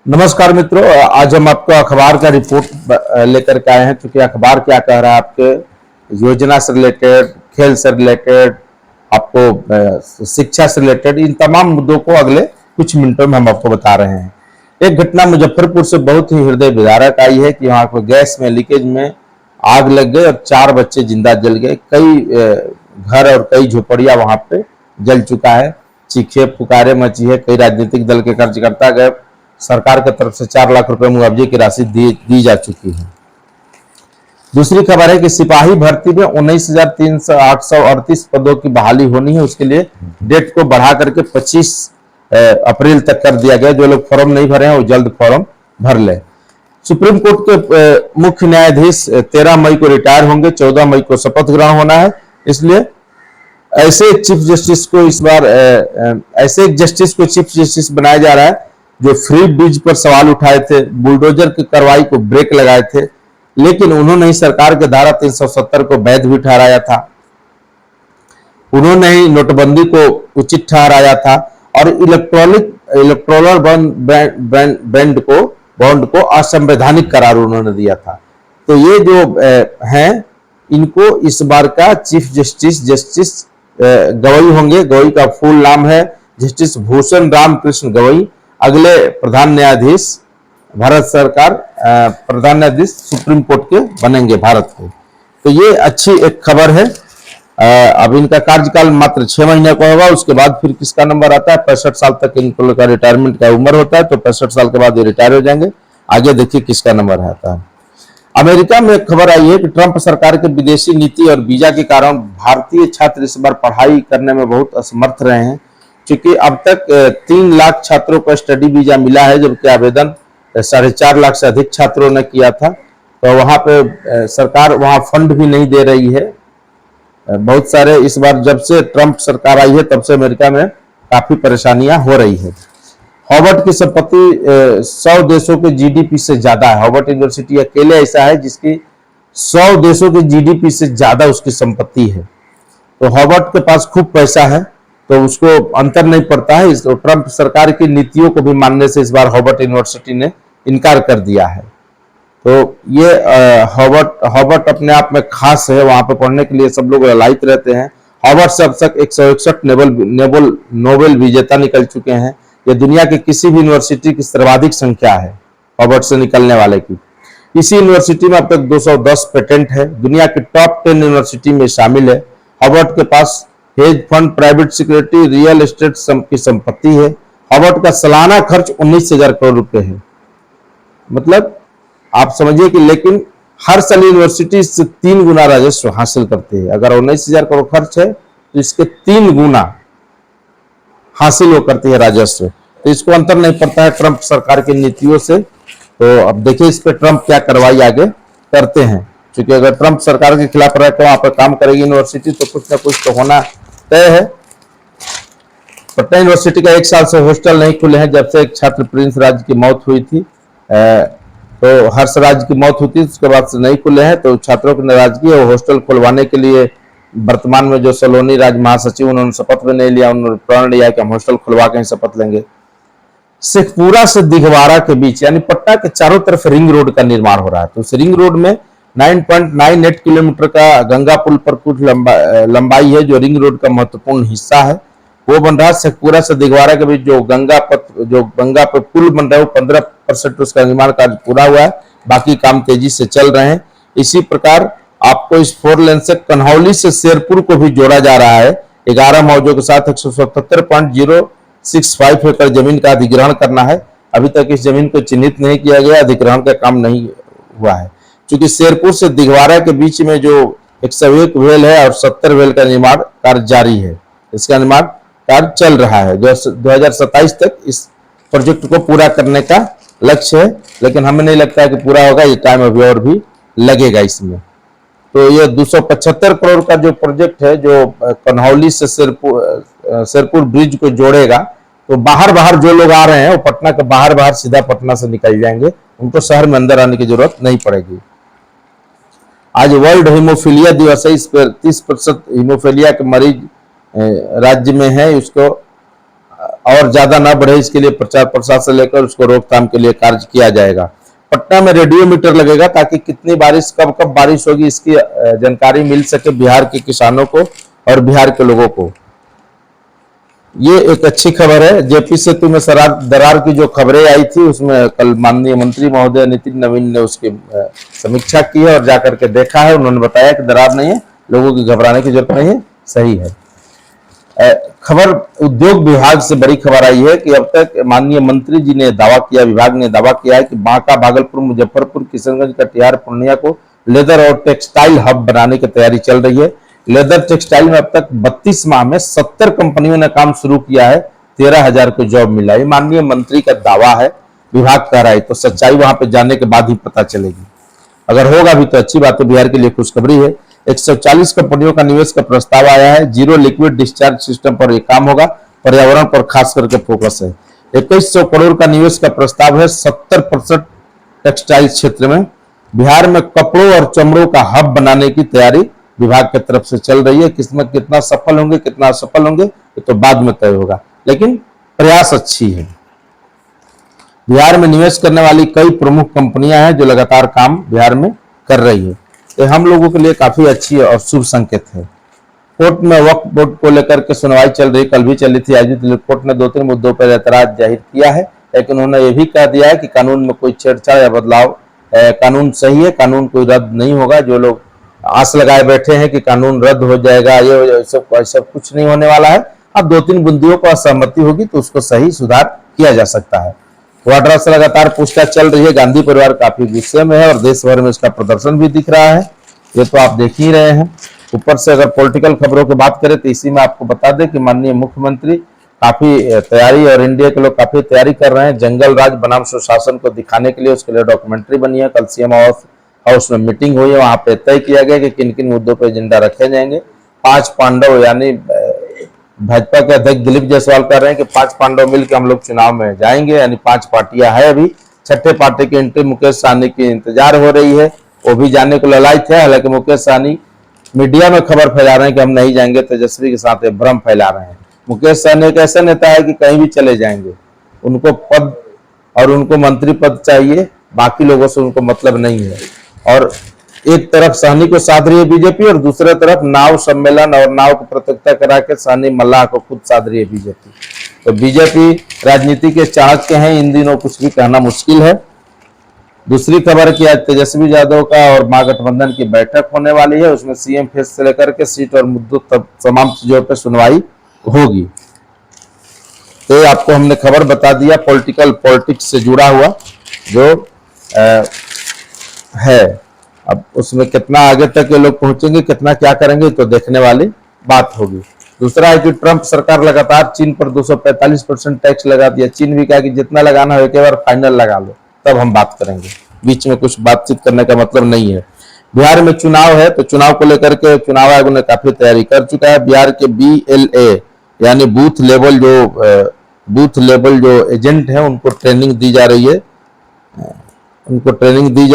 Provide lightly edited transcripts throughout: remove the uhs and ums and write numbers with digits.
नमस्कार मित्रों, आज हम आपको अखबार का रिपोर्ट लेकर के आए हैं। क्योंकि अखबार क्या कह रहा है आपके योजना से रिलेटेड, खेल से रिलेटेड, आपको शिक्षा से रिलेटेड, इन तमाम मुद्दों को अगले कुछ मिनटों में हम आपको बता रहे हैं। एक घटना मुजफ्फरपुर से बहुत ही हृदय विदारक आई है कि वहां पर गैस में लीकेज में आग लग गई और 4 बच्चे जिंदा जल गए। कई घर और कई झोपड़ियां वहां पे जल चुका है। चीखे पुकारे मची है। कई राजनीतिक दल के कार्यकर्ता गए। सरकार की तरफ से 4 लाख रुपए मुआवजे की राशि दी जा चुकी है। दूसरी खबर है कि सिपाही भर्ती में 19,838 पदों की बहाली होनी है। उसके लिए डेट को बढ़ा करके 25 अप्रैल तक कर दिया गया। जो लोग फॉर्म नहीं भरे हैं वो जल्द फॉर्म भर ले। सुप्रीम कोर्ट के मुख्य न्यायाधीश 13 मई को रिटायर होंगे। 14 मई को शपथ ग्रहण होना है। इसलिए ऐसे चीफ जस्टिस को इस बार ऐसे एक जस्टिस को चीफ जस्टिस बनाया जा रहा है जो फ्री ब्रिज पर सवाल उठाए थे, बुलडोजर की कार्रवाई को ब्रेक लगाए थे, लेकिन उन्होंने ही सरकार के धारा 370 को वैध भी ठहराया था। उन्होंने ही नोटबंदी को उचित ठहराया था और इलेक्टोरल बॉन्ड को असंवैधानिक करार उन्होंने दिया था। तो ये जो हैं, इनको इस बार का चीफ जस्टिस गवई होंगे। गवई का फुल नाम है जस्टिस भूषण राम कृष्ण गवई। अगले प्रधान न्यायाधीश भारत सरकार प्रधान न्यायाधीश सुप्रीम कोर्ट के बनेंगे भारत के। तो ये अच्छी एक खबर है। अब इनका कार्यकाल मात्र 6 महीने का होगा। उसके बाद फिर किसका नंबर आता है? 65 साल तक इनको का रिटायरमेंट का उम्र होता है। तो 65 साल के बाद ये रिटायर हो जाएंगे। आगे देखिए किसका नंबर आता है। अमेरिका में एक खबर आई है कि ट्रंप सरकार के विदेशी नीति और वीजा के कारण भारतीय छात्र इस बार पढ़ाई करने में बहुत असमर्थ रहे हैं। क्योंकि अब तक 3 लाख छात्रों को स्टडी वीजा मिला है, जबकि आवेदन 4.5 लाख से अधिक छात्रों ने किया था। तो वहां पे सरकार वहां फंड भी नहीं दे रही है। बहुत सारे इस बार जब से ट्रंप सरकार आई है तब से अमेरिका में काफी परेशानियां हो रही है। हार्वर्ड की संपत्ति 100 देशों के जीडीपी से ज्यादा है। हार्वर्ड यूनिवर्सिटी अकेले ऐसा है जिसकी 100 देशों के जीडीपी से ज्यादा उसकी संपत्ति है। तो हार्वर्ड के पास खूब पैसा है, तो उसको अंतर नहीं पड़ता है। तो ट्रंप सरकार की नीतियों को भी मानने से इस बार हार्वर्ड यूनिवर्सिटी ने इनकार कर दिया है। तो ये हार्वर्ड अपने आप में खास है। वहां पे पढ़ने के लिए सब लोग लालायित रहते हैं। हार्वर्ड से अब तक 161 नोबेल विजेता निकल चुके हैं। ये दुनिया के किसी भी यूनिवर्सिटी की सर्वाधिक संख्या है हार्वर्ड से निकलने वाले की। इसी यूनिवर्सिटी में अब तक 210 पेटेंट है। दुनिया की टॉप 10 यूनिवर्सिटी में शामिल है। हार्वर्ड के पास hedge fund, private security, real estate की संपत्ति है। हार्वर्ड का सालाना खर्च 19,000 करोड़ रुपए है। मतलब आप समझिए कि लेकिन हर साल यूनिवर्सिटी से 3 गुना राजस्व हासिल करती है। अगर 19,000 करोड़ खर्च है तो इसके 3 गुना हासिल हो करती है राजस्व। तो इसको अंतर नहीं पड़ता है ट्रंप सरकार की नीतियों से। तो अब देखिए इस पे ट्रंप क्या कार्रवाई आगे करते हैं। क्योंकि अगर ट्रंप सरकार के खिलाफ रहकर वहां पर काम करेगी यूनिवर्सिटी तो कुछ ना कुछ तो होना तय है। पटना यूनिवर्सिटी का 1 साल से हॉस्टल नहीं खुले हैं जब से एक छात्र प्रिंस राज की मौत हुई थी। तो हर्ष राज की मौत हुई थी, उसके बाद से नहीं खुले हैं। तो छात्रों की नाराजगी है। हॉस्टल खुलवाने के लिए वर्तमान में जो सलोनी राज महासचिव, उन्होंने शपथ भी नहीं लिया। उन्होंने प्रण लिया कि हम हॉस्टल खुलवा के ही शपथ लेंगे। शेखपुरा से दिघवारा के बीच यानी पटना के चारों तरफ रिंग रोड का निर्माण हो रहा है। तो उस रिंग रोड में 9.98 किलोमीटर का गंगा पुल पर कुछ लंबाई है, जो रिंग रोड का महत्वपूर्ण हिस्सा है, वो बन रहा है। शेखपुरा से दिघवारा के बीच जो गंगा पर पुल बन रहा है वो 15% उसका निर्माण कार्य पूरा हुआ है। बाकी काम तेजी से चल रहे हैं। इसी प्रकार आपको इस 4 लेन से कन्हौली से शेरपुर को भी जोड़ा जा रहा है। 11 मौजों के साथ 177.065 एकड़ जमीन का अधिग्रहण करना है। अभी तक इस जमीन को चिन्हित नहीं किया गया, अधिग्रहण का काम नहीं हुआ है। क्योंकि शेरपुर से दिघवारा के बीच में जो 101 वेल है और 70 वेल का निर्माण कार्य जारी है। इसका निर्माण कार्य चल रहा है। 2027 तक इस प्रोजेक्ट को पूरा करने का लक्ष्य है, लेकिन हमें नहीं लगता है कि पूरा होगा। ये टाइम अभी और भी लगेगा इसमें। तो ये 275 करोड़ का जो प्रोजेक्ट है, जो कन्हौली से शेरपुर ब्रिज को जोड़ेगा, तो बाहर जो लोग आ रहे हैं वो पटना के बाहर सीधा पटना से निकल जाएंगे। उनको शहर में अंदर आने की जरूरत नहीं पड़ेगी। आज वर्ल्ड हीमोफीलिया दिवस है। इस पर 30% हीमोफीलिया के मरीज राज्य में है। उसको और ज्यादा ना बढ़े, इसके लिए प्रचार प्रसार से लेकर उसको रोकथाम के लिए कार्य किया जाएगा। पटना में रेडियोमीटर लगेगा ताकि कितनी बारिश, कब कब बारिश होगी, इसकी जानकारी मिल सके बिहार के किसानों को और बिहार के लोगों को। ये एक अच्छी खबर है। जेपी सेतु में दरार की जो खबरें आई थी, उसमें कल माननीय मंत्री महोदय नितिन नवीन ने उसकी समीक्षा की है और जाकर के देखा है। उन्होंने बताया कि दरार नहीं है, लोगों की घबराने की जरूरत नहीं है, सही है। खबर उद्योग विभाग से बड़ी खबर आई है कि अब तक माननीय मंत्री जी ने दावा किया, विभाग ने दावा किया है कि बांका, भागलपुर, मुजफ्फरपुर, किशनगंज, कटिहार, पूर्णिया को लेदर और टेक्सटाइल हब बनाने की तैयारी चल रही है। लेदर टेक्सटाइल में अब तक 32 माह में 70 कंपनियों ने काम शुरू किया है, 13,000 को जॉब मिला है। माननीय मंत्री का दावा है, विभाग कह रहा है, तो सच्चाई वहां पे जाने के बाद ही पता चलेगी। अगर होगा भी तो अच्छी बात है, बिहार के लिए खुशखबरी है। 140 कंपनियों का निवेश का प्रस्ताव आया है। जीरो लिक्विड डिस्चार्ज सिस्टम पर यह काम होगा, पर्यावरण पर खास करके फोकस है। 2100 करोड़ का निवेश का प्रस्ताव है 70% टेक्सटाइल क्षेत्र में। बिहार में कपड़ों और चमड़ों का हब बनाने की तैयारी विभाग की तरफ से चल रही है। किसमें कितना सफल होंगे, कितना असफल होंगे, ये तो बाद में तय होगा, लेकिन प्रयास अच्छी है। बिहार में निवेश करने वाली कई प्रमुख कंपनियां हैं जो लगातार काम बिहार में कर रही है। ये हम लोगों के लिए काफी अच्छी और शुभ संकेत है। कोर्ट में वक्फ बोर्ड को लेकर के सुनवाई चल रही, कल भी चली थी। आयोजित कोर्ट ने 2-3 मुद्दों पर ऐतराज जाहिर किया है, लेकिन उन्होंने ये भी कह दिया है कि कानून में कोई छेड़छाड़ या बदलाव, कानून सही है, कानून कोई रद्द नहीं होगा। जो लोग आस लगाए बैठे हैं कि कानून रद्द हो जाएगा, ये सब कुछ नहीं होने वाला है। अब 2-3 बिंदुओं पर असहमति होगी तो उसको सही सुधार किया जा सकता है। वाड्रा से लगातार पूछताछ चल रही है। गांधी परिवार काफी गुस्से में है और देश भर में इसका प्रदर्शन भी दिख रहा है, ये तो आप देख ही रहे हैं। ऊपर से अगर पॉलिटिकल खबरों की बात करें तो इसी में आपको बता दें कि माननीय मुख्यमंत्री काफी तैयारी और एनडीए के लोग काफी तैयारी कर रहे हैं जंगल राज बनाम सुशासन को दिखाने के लिए। उसके लिए डॉक्यूमेंट्री बनी है। कल सीएम हाउस में मीटिंग हुई है, वहां पे तय किया गया कि किन किन मुद्दों पर एजेंडा रखे जाएंगे। 5 पांडव, यानी भाजपा के अध्यक्ष दिलीप जायसवाल कह रहे हैं कि 5 पांडव मिलकर हम लोग चुनाव में जाएंगे, यानी 5 पार्टियां हैं। अभी 6ठे पार्टी की एंट्री मुकेश सहनी की इंतजार हो रही है, वो भी जाने को ललायत है। हालांकि मुकेश सहनी मीडिया में खबर फैला रहे हैं कि हम नहीं जाएंगे, तेजस्वी के साथ भ्रम फैला रहे हैं। मुकेश सहनी एक ऐसा नेता है कि कहीं भी चले जाएंगे, उनको पद और उनको मंत्री पद चाहिए, बाकी लोगों से उनको मतलब नहीं है। और एक तरफ सहनी को साध रही है बीजेपी और दूसरे तरफ नाव सम्मेलन और नाव को प्रतियोगिता करा के सहनी मल्लाह को खुद साध रही है बीजेपी। तो बीजेपी राजनीति के चाणक्य हैं, इन दिनों कुछ भी कहना मुश्किल है। दूसरी खबर कि आज तेजस्वी यादव का और महागठबंधन की बैठक होने वाली है। उसमें सीएम फेस से लेकर के सीट और मुद्दों तक तमाम चीजों पर सुनवाई होगी। तो आपको हमने खबर बता दिया पॉलिटिक्स से जुड़ा हुआ जो है। अब उसमें कितना आगे तक ये लोग पहुंचेंगे, कितना क्या करेंगे, तो देखने वाली बात होगी। दूसरा है कि ट्रंप सरकार लगातार चीन पर 245% टैक्स लगा दिया। चीन भी कहा कि जितना लगाना हो एक बार फाइनल लगा लो, तब हम बात करेंगे। बीच में कुछ बातचीत करने का मतलब नहीं है। बिहार में चुनाव है, तो चुनाव को लेकर के चुनाव आयोग ने काफी तैयारी कर चुका है। बिहार के BLA यानी बूथ लेवल जो एजेंट है उनको ट्रेनिंग दी जा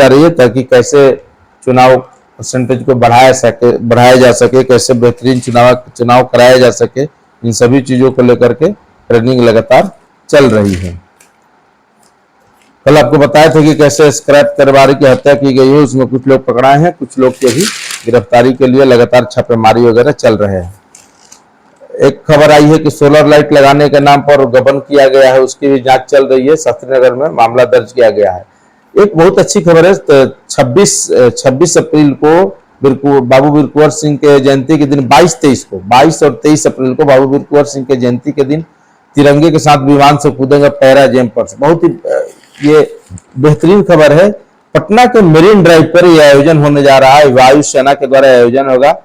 रही है, ताकि कैसे चुनाव परसेंटेज को बढ़ाया जा सके, कैसे बेहतरीन चुनाव कराया जा सके। इन सभी चीजों को लेकर के ट्रेनिंग लगातार चल रही है। कल आपको बताया था कि कैसे स्क्रैप कारोबारी की हत्या की गई है, उसमें कुछ लोग पकड़ाए हैं, कुछ लोग की भी गिरफ्तारी के लिए लगातार छापेमारी वगैरह चल रहे हैं। एक खबर आई है कि सोलर लाइट लगाने के नाम पर गबन किया गया है, उसकी भी जांच चल रही है। शास्त्रीनगर में मामला दर्ज किया गया है। एक बहुत अच्छी खबर है, 26 अप्रैल को बाबू वीर कुंवर सिंह के जयंती के दिन 22 और 23 अप्रैल को बाबू वीर कुंवर सिंह के जयंती के दिन तिरंगे के साथ विमान से कूदेंगे पैरा जंपर्स। बहुत ही ये बेहतरीन खबर है। पटना के मेरीन ड्राइव पर यह आयोजन होने जा रहा है, वायुसेना के द्वारा आयोजन होगा।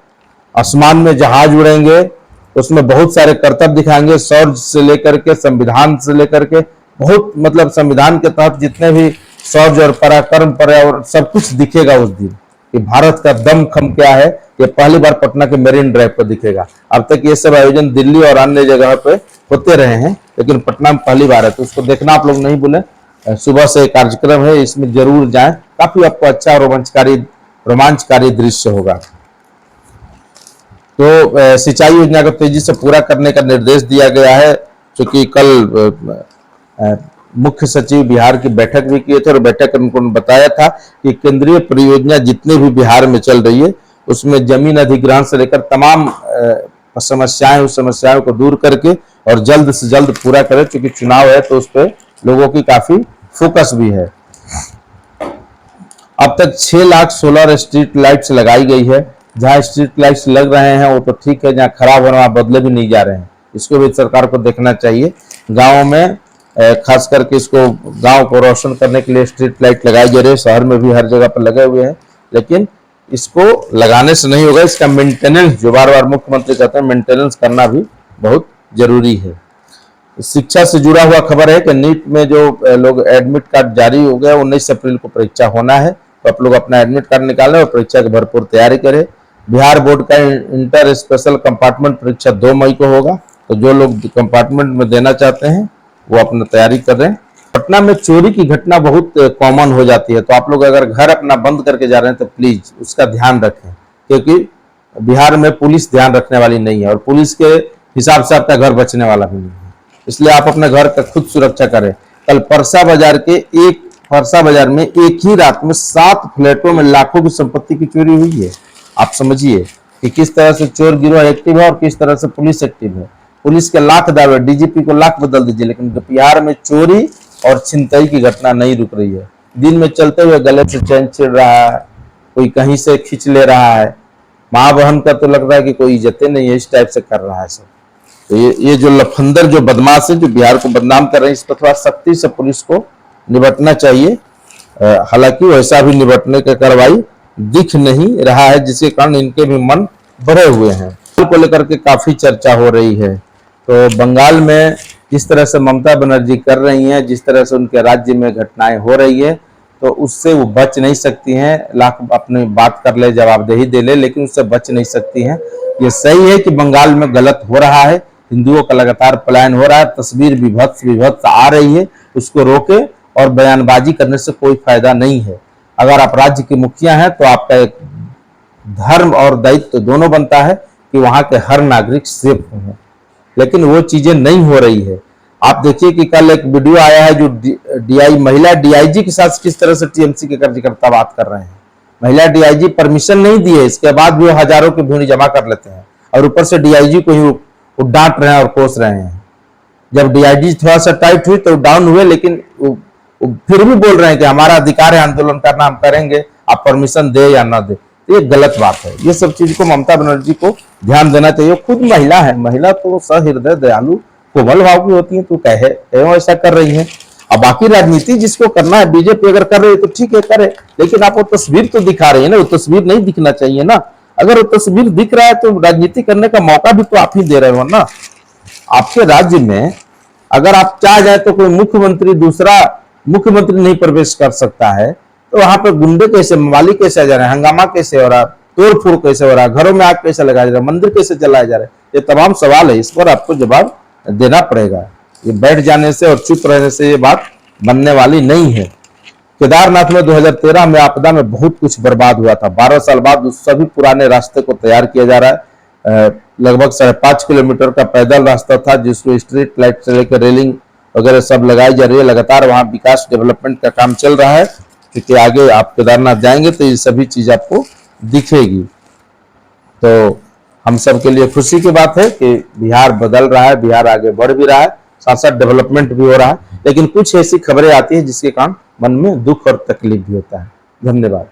आसमान में जहाज उड़ेंगे, उसमें बहुत सारे करतब दिखाएंगे, शौर्य से लेकर के संविधान से लेकर के बहुत, मतलब संविधान के तहत जितने भी शौर्य और पराक्रम पर्यावरण सब कुछ दिखेगा उस दिन कि भारत का दम खम क्या है। ये पहली बार पटना के मेरीन ड्राइव पर दिखेगा। अब तक ये सब आयोजन दिल्ली और अन्य जगह पे होते रहे हैं, लेकिन पटना में पहली बार है, तो उसको देखना आप लोग नहीं भूलें। सुबह से कार्यक्रम है, इसमें जरूर जाएं, काफी आपको अच्छा रोमांचकारी दृश्य होगा। तो सिंचाई योजना को तेजी से पूरा करने का निर्देश दिया गया है। चूंकि कल मुख्य सचिव बिहार की बैठक भी किए थे और बैठक में उनको बताया था कि केंद्रीय परियोजना जितने भी बिहार में चल रही है उसमें जमीन अधिग्रहण से लेकर तमाम समस्याएं, उस समस्याओं को दूर करके और जल्द से जल्द पूरा करें, क्योंकि चुनाव है तो उस पर लोगों की काफी फोकस भी है। अब तक 6 लाख सोलर स्ट्रीट लाइट्स लगाई गई है। जहां स्ट्रीट लाइट्स लग रहे हैं वो तो ठीक है, जहां खराब होना वहां बदले भी नहीं जा रहे हैं, इसको भी सरकार को देखना चाहिए। गाँव में खास करके इसको गांव को रोशन करने के लिए स्ट्रीट लाइट लगाई जा रही है, शहर में भी हर जगह पर लगे हुए हैं, लेकिन इसको लगाने से नहीं होगा, इसका मेंटेनेंस जो बार बार मुख्यमंत्री कहते हैं मेंटेनेंस करना भी बहुत जरूरी है। शिक्षा से जुड़ा हुआ खबर है कि नीट में जो लोग एडमिट कार्ड जारी हो गया 19 अप्रैल को परीक्षा होना है, तो आप लोग अपना एडमिट कार्ड निकालें और परीक्षा की भरपूर तैयारी करें। बिहार बोर्ड का इंटर स्पेशल कंपार्टमेंट परीक्षा 2 मई को होगा, तो जो लोग कंपार्टमेंट में देना चाहते हैं वो अपना तैयारी कर रहे हैं। पटना में चोरी की घटना बहुत कॉमन हो जाती है, तो आप लोग अगर घर अपना बंद करके जा रहे हैं तो प्लीज उसका ध्यान रखें, क्योंकि बिहार में पुलिस ध्यान रखने वाली नहीं है और पुलिस के हिसाब से आपका घर बचने वाला भी नहीं है, इसलिए आप अपने घर का खुद सुरक्षा करें। कल परसा बाजार में एक ही रात में 7 फ्लैटों में लाखों की संपत्ति की चोरी हुई है। आप समझिए कि किस तरह से चोर गिरोह एक्टिव है और किस तरह से पुलिस एक्टिव है। पुलिस के लाख दावे, डीजीपी को लाख बदल दीजिए, लेकिन बिहार में चोरी और छिनतई की घटना नहीं रुक रही है। दिन में चलते हुए गले से चैन छीन रहा है, कोई कहीं से खींच ले रहा है, माँ बहन का तो लग रहा है कि कोई इज्जतें नहीं है, इस टाइप से कर रहा है सब। तो ये जो लफंदर, जो बदमाश है, जो बिहार को बदनाम कर रहे हैं, इस पर थोड़ा सख्ती से पुलिस को निपटना चाहिए। हालांकि वैसा भी निपटने का कार्रवाई दिख नहीं रहा है, जिसके कारण इनके भी मन भरे हुए हैं। को लेकर के काफी चर्चा हो रही है। तो बंगाल में जिस तरह से ममता बनर्जी कर रही हैं, जिस तरह से उनके राज्य में घटनाएं हो रही है, तो उससे वो बच नहीं सकती हैं। लाख अपनी बात कर ले, जवाबदेही दे ले, लेकिन उससे बच नहीं सकती हैं। ये सही है कि बंगाल में गलत हो रहा है, हिंदुओं का लगातार पलायन हो रहा है, तस्वीर विभत्स आ रही है, उसको रोके और बयानबाजी करने से कोई फायदा नहीं है। अगर आप राज्य के मुखिया हैं तो आपका एक धर्म और दायित्व दोनों बनता है कि वहां के हर नागरिक सेफ हों, लेकिन वो चीजें नहीं हो रही है। आप देखिए कि कल एक वीडियो आया है जो महिला डीआईजी के साथ किस तरह से टीएमसी के कार्यकर्ता बात कर रहे हैं। महिला डीआईजी परमिशन नहीं दी है, इसके बाद भी वो हजारों की भीड़ जमा कर लेते हैं और ऊपर से डीआईजी को ही डांट रहे हैं और कोस रहे हैं। जब डीआईजी थोड़ा सा टाइट हुई तो डाउन हुए, लेकिन फिर भी बोल रहे हैं कि हमारा अधिकार है आंदोलन करना, हम करेंगे, आप परमिशन दे या ना दे। ये गलत बात है। ये सब चीज को ममता बनर्जी को ध्यान देना चाहिए। खुद महिला है, महिला तो सहृदय, दयालु, कोमल भाव की होती है, तो कहे एवं ऐसा कर रही है। अब बाकी राजनीति जिसको करना है, बीजेपी अगर कर रही है तो ठीक है करे, लेकिन आप वो तस्वीर तो दिखा रही है ना, वो तस्वीर नहीं दिखना चाहिए ना। अगर वो तस्वीर दिख रहा है तो राजनीति करने का मौका भी तो आप ही दे रहे हो ना। आपके राज्य में अगर आप चाह जाए तो कोई मुख्यमंत्री दूसरा मुख्यमंत्री नहीं प्रवेश कर सकता है, तो वहां पर गुंडे कैसे, मवाली कैसे आ जा रहे हैं, हंगामा कैसे हो रहा है, तोड़फोड़ कैसे हो रहा है, घरों में आग कैसे लगाया जा रहा है, मंदिर कैसे जलाए जा रहे हैं, ये तमाम सवाल है। इस पर आपको जवाब देना पड़ेगा। ये बैठ जाने से और चुप रहने से ये बात बनने वाली नहीं है। केदारनाथ में 2013 में आपदा में बहुत कुछ बर्बाद हुआ था। 12 साल बाद उस सभी पुराने रास्ते को तैयार किया जा रहा है। लगभग 5.5 किलोमीटर का पैदल रास्ता था, जिसको स्ट्रीट लाइट से लेकर रेलिंग वगैरह सब लगाई जा रही है। लगातार वहाँ विकास डेवलपमेंट का काम चल रहा है, क्योंकि आगे आप केदारनाथ जाएंगे तो ये सभी चीज आपको दिखेगी। तो हम सब के लिए खुशी की बात है कि बिहार बदल रहा है, बिहार आगे बढ़ भी रहा है, साथ साथ डेवलपमेंट भी हो रहा है। लेकिन कुछ ऐसी खबरें आती है जिसके कारण मन में दुख और तकलीफ भी होता है। धन्यवाद।